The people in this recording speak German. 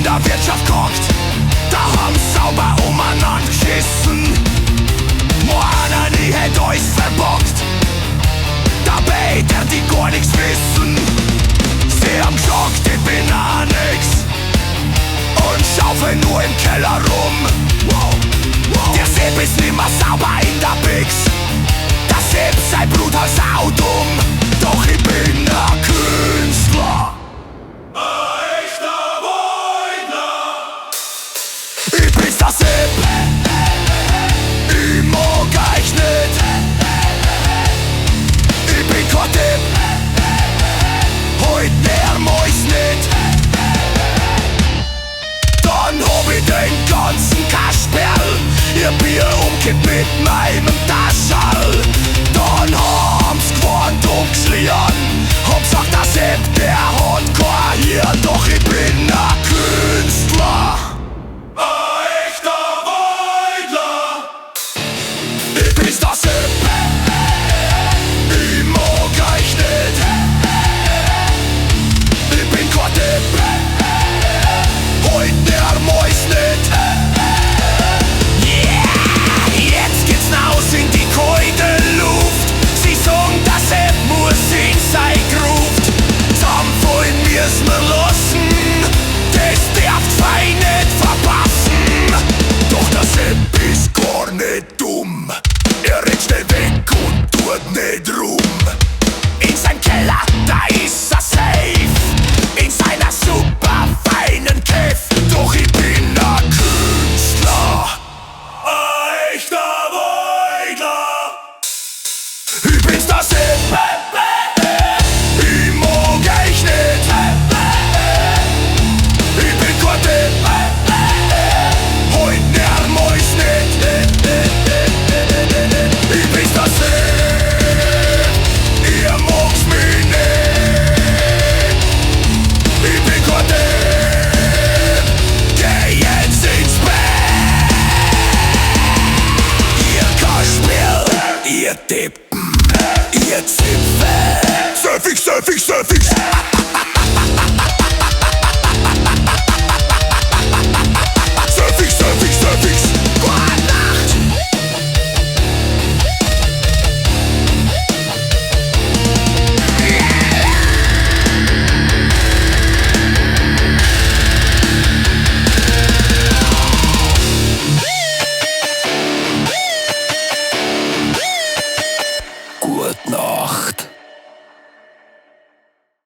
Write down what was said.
in der Wirtschaft gehockt, da haben sauber umeinander geschissen. Meiner nie hätt euch verbockt, dabei der die gar nichts wissen. Sie haben gesagt, ich bin auch nix und schaufeln nur im Keller rum. Der Sepp ist nimmer sauber in der Bix, der Sepp sein Blut als auch dumm. Doch ich bin ein Künstler, ein echter Weidner. Ich bin's der Sepp, ich mag euch nicht. Ich bin kein Depp, heut der mag's nicht. Dann hab ich den ganzen Kasperl ihr Bier umkippt mit meinem Taschall. Dann haben's gewarnt und geschrien, hab gesagt, der Sepp, der hat kein Hirn. Doch ich bin